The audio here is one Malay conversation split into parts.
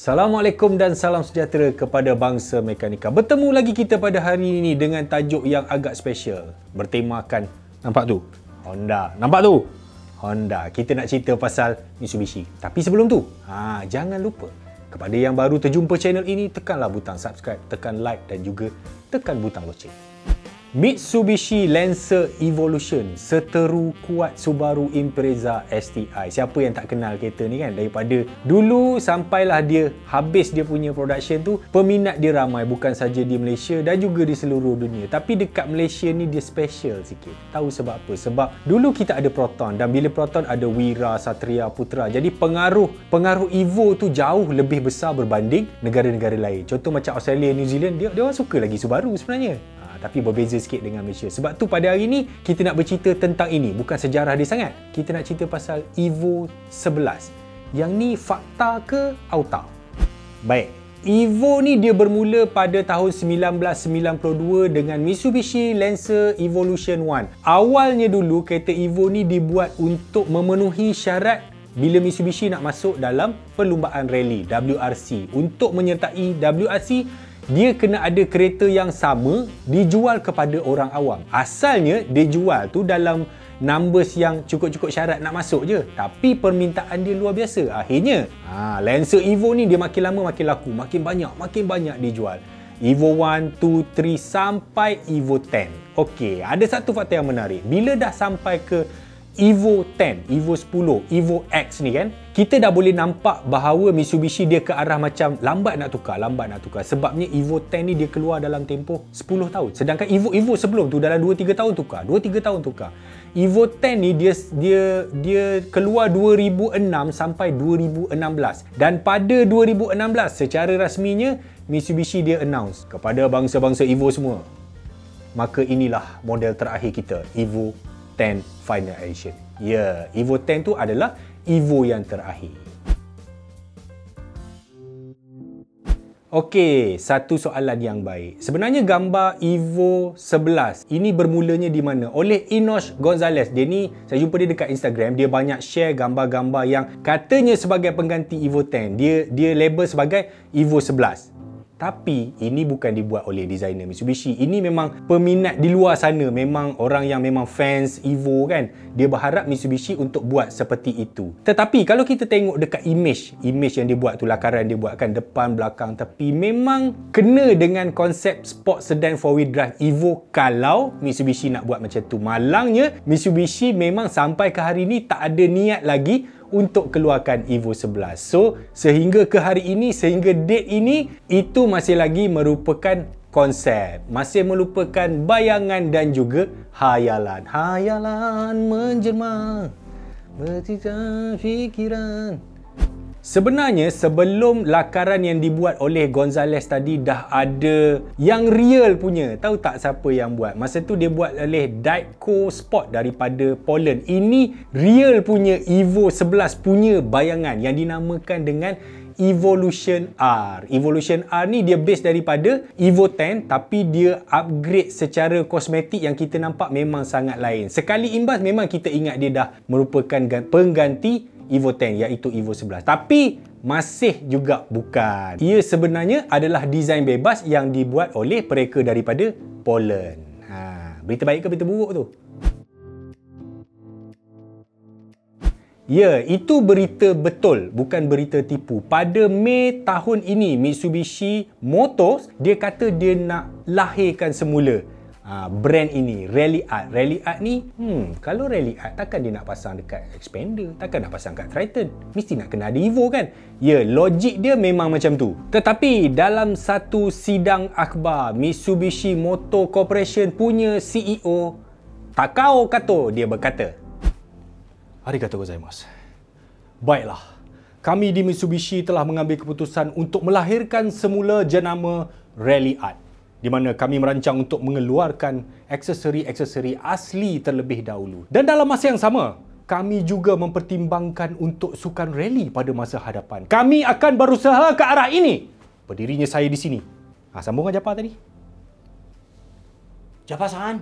Assalamualaikum dan salam sejahtera kepada bangsa mekanika. Bertemu lagi kita pada hari ini dengan tajuk yang agak special. Bertemakan, nampak tu? Honda. Nampak tu? Honda. Kita nak cerita pasal Mitsubishi. Tapi sebelum tu, jangan lupa kepada yang baru terjumpa channel ini, tekanlah butang subscribe, tekan like dan juga tekan butang loceng. Mitsubishi Lancer Evolution, seteru kuat Subaru Impreza STI. Siapa yang tak kenal kereta ni kan? Daripada dulu sampailah dia habis dia punya production tu, peminat dia ramai, bukan saja di Malaysia dan juga di seluruh dunia. Tapi dekat Malaysia ni dia special sikit. Tahu sebab apa? Sebab dulu kita ada Proton, dan bila Proton ada Wira, Satria, Putra. Jadi pengaruh Evo tu jauh lebih besar berbanding negara-negara lain. Contoh macam Australia, New Zealand, dia orang suka lagi Subaru sebenarnya. Tapi berbeza sikit dengan Malaysia. Sebab tu pada hari ni kita nak bercerita tentang ini. Bukan sejarah dia sangat. Kita nak cerita pasal Evo 11. Yang ni fakta ke auta? Baik. Evo ni dia bermula pada tahun 1992 dengan Mitsubishi Lancer Evolution 1. Awalnya dulu kereta Evo ni dibuat untuk memenuhi syarat bila Mitsubishi nak masuk dalam perlumbaan rally WRC. Untuk menyertai WRC, dia kena ada kereta yang sama dijual kepada orang awam. Asalnya dia jual tu dalam numbers yang cukup-cukup syarat nak masuk je. Tapi permintaan dia luar biasa. Akhirnya Lancer Evo ni dia makin lama makin laku, makin banyak dijual. Evo 1, 2, 3 sampai Evo 10. Okey, ada satu fakta yang menarik. Bila dah sampai ke Evo 10, Evo 10, Evo X ni kan, kita dah boleh nampak bahawa Mitsubishi dia ke arah macam lambat nak tukar. Sebabnya Evo 10 ni dia keluar dalam tempoh 10 tahun. Sedangkan Evo sebelum tu dalam 2-3 tahun tukar. Evo 10 ni dia keluar 2006 sampai 2016. Dan pada 2016 secara rasminya Mitsubishi dia announce kepada bangsa-bangsa Evo semua, maka inilah model terakhir kita, Evo 10 Final Edition. Ya, Evo 10 tu adalah Evo yang terakhir. Okey, satu soalan yang baik. Sebenarnya gambar Evo 11 ini bermulanya di mana? Oleh Enoch Gonzalez. Dia ni, saya jumpa dia dekat Instagram. Dia banyak share gambar-gambar yang katanya sebagai pengganti Evo 10. Dia label sebagai Evo 11. Tapi ini bukan dibuat oleh designer Mitsubishi. Ini memang peminat di luar sana, memang orang yang memang fans Evo kan. Dia berharap Mitsubishi untuk buat seperti itu. Tetapi kalau kita tengok dekat image yang dia buat tu, lakaran dia buat kan, depan, belakang, tepi, memang kena dengan konsep sport sedan 4-wheel drive Evo kalau Mitsubishi nak buat macam tu. Malangnya Mitsubishi memang sampai ke hari ni tak ada niat lagi untuk keluarkan Evo 11. So, sehingga ke hari ini, sehingga date ini, itu masih lagi merupakan konsep. Masih merupakan bayangan dan juga hayalan. Hayalan menjelma, bercita fikiran. Sebenarnya sebelum lakaran yang dibuat oleh Gonzalez tadi dah ada yang real punya. Tahu tak siapa yang buat? Masa tu dia buat oleh Daikyo Sport daripada Poland. Ini real punya Evo 11 punya bayangan yang dinamakan dengan Evolution R. Evolution R ni dia base daripada Evo 10 tapi dia upgrade secara kosmetik yang kita nampak memang sangat lain. Sekali imbas memang kita ingat dia dah merupakan pengganti Evo 10 iaitu Evo 11. Tapi masih juga bukan. Ia sebenarnya adalah desain bebas yang dibuat oleh mereka daripada Poland. Berita baik ke berita buruk tu? Ya, itu berita betul, bukan berita tipu. Pada Mei tahun ini, Mitsubishi Motors, dia kata dia nak lahirkan semula brand ini, Rally Art. Rally Art ni, kalau Rally Art takkan dia nak pasang dekat Xpander, takkan nak pasang kat Triton. Mesti nak kena ada Evo kan? Ya, logik dia memang macam tu. Tetapi dalam satu sidang akhbar, Mitsubishi Motor Corporation punya CEO, Takao Kato, dia berkata, "Arigatou gozaimasu. Baiklah, kami di Mitsubishi telah mengambil keputusan untuk melahirkan semula jenama Rally Art, di mana kami merancang untuk mengeluarkan aksesori-aksesori asli terlebih dahulu. Dan dalam masa yang sama, kami juga mempertimbangkan untuk sukan rally pada masa hadapan. Kami akan berusaha ke arah ini." Berdirinya saya di sini. Sambung dengan Japa tadi. Japa-san.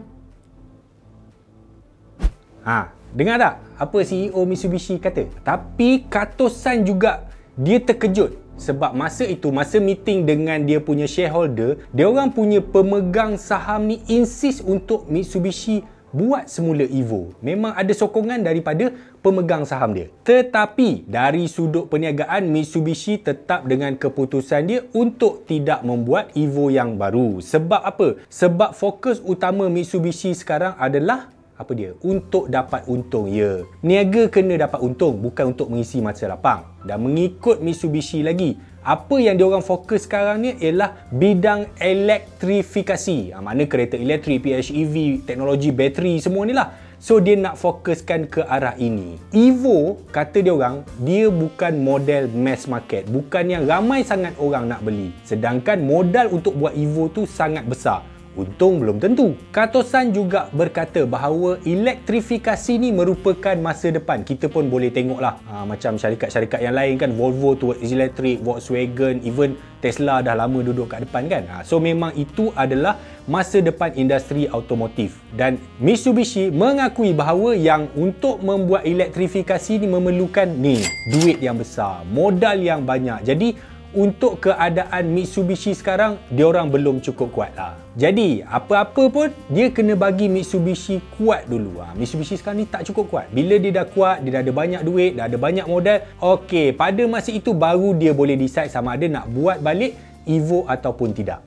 Dengar tak apa CEO Mitsubishi kata? Tapi Kato-san juga dia terkejut Sebab masa itu, masa meeting dengan dia punya shareholder, dia orang punya pemegang saham ni insist untuk Mitsubishi buat semula Evo. Memang ada sokongan daripada pemegang saham dia. Tetapi dari sudut perniagaan, Mitsubishi tetap dengan keputusan dia untuk tidak membuat Evo yang baru. Sebab apa? Sebab fokus utama Mitsubishi sekarang adalah apa dia? Untuk dapat untung, ya. Niaga kena dapat untung, bukan untuk mengisi masa lapang. Dan mengikut Mitsubishi lagi, apa yang diorang fokus sekarang ni ialah bidang elektrifikasi. Mana kereta elektrik, PHEV, teknologi bateri, semua ni lah. So dia nak fokuskan ke arah ini. Evo, kata diorang, dia bukan model mass market, bukan yang ramai sangat orang nak beli. Sedangkan modal untuk buat Evo tu sangat besar. Untung belum tentu. Kato-san juga berkata bahawa elektrifikasi ni merupakan masa depan. Kita pun boleh tengoklah macam syarikat-syarikat yang lain kan, Volvo towards electric, Volkswagen, even Tesla dah lama duduk kat depan kan. So memang itu adalah masa depan industri automotif. Dan Mitsubishi mengakui bahawa yang untuk membuat elektrifikasi ni memerlukan ni, duit yang besar, modal yang banyak. Jadi untuk keadaan Mitsubishi sekarang, diorang belum cukup kuat lah. Jadi, apa-apa pun, dia kena bagi Mitsubishi kuat dulu. Mitsubishi sekarang ni tak cukup kuat. Bila dia dah kuat, dia dah ada banyak duit, dah ada banyak modal, okey, pada masa itu baru dia boleh decide sama ada nak buat balik Evo ataupun tidak.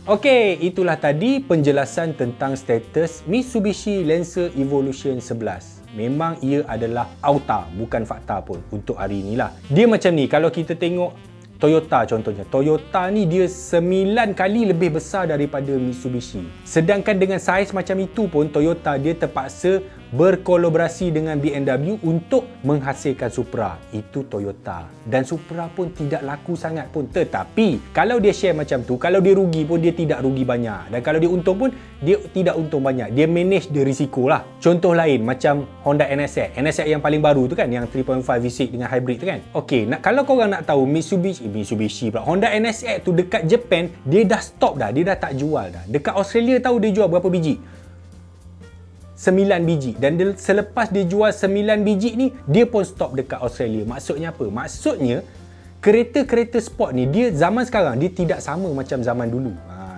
Okey, itulah tadi penjelasan tentang status Mitsubishi Lancer Evolution 11. Memang ia adalah auta, bukan fakta pun untuk hari inilah. Dia macam ni, kalau kita tengok Toyota contohnya. Toyota ni dia 9 kali lebih besar daripada Mitsubishi. Sedangkan dengan saiz macam itu pun, Toyota dia terpaksa berkolaborasi dengan BMW untuk menghasilkan Supra. Itu Toyota. Dan Supra pun tidak laku sangat pun. Tetapi kalau dia share macam tu, kalau dia rugi pun dia tidak rugi banyak. Dan kalau dia untung pun dia tidak untung banyak. Dia manage the risiko lah. Contoh lain macam Honda NSX. NSX yang paling baru tu kan, yang 3.5 V6 dengan hybrid tu kan. Okey, kalau korang nak tahu Mitsubishi pula, Honda NSX tu dekat Japan dia dah stop dah, dia dah tak jual dah. Dekat Australia tahu dia jual berapa biji? 9 biji. Dan selepas dia jual 9 biji ni, dia pun stop dekat Australia. Maksudnya apa? Maksudnya kereta-kereta sport ni, dia zaman sekarang dia tidak sama macam zaman dulu.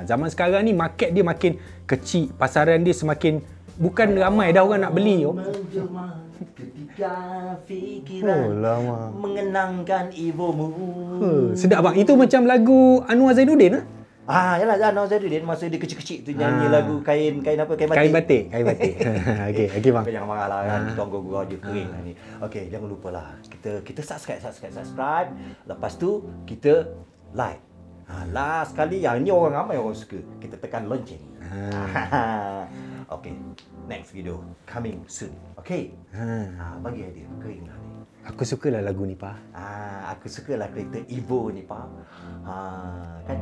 Zaman sekarang ni market dia makin kecil, pasaran dia semakin, bukan ramai dah orang nak beli. Ketika fikiran mengenangkan Evomu. Sedap bang. Itu macam lagu Anwar Zainuddin. Yalah, Anwar Zainuddin masa dia kecil-kecil tu nyanyi lagu kain apa? Kain batik. Okey bang. Jangan marah lah kan, tonggo gua je kering lah ni. Okey, jangan lupa lah. Kita subscribe. Lepas tu kita like. Last sekali yang ni orang ramai orang suka. Kita tekan lonceng. Okey, next video coming soon. Okey. Bagi idea kering lah ni. Aku sukalah lagu ni, Pa. Aku sukalah kereta Evo ni, Pa. Kan?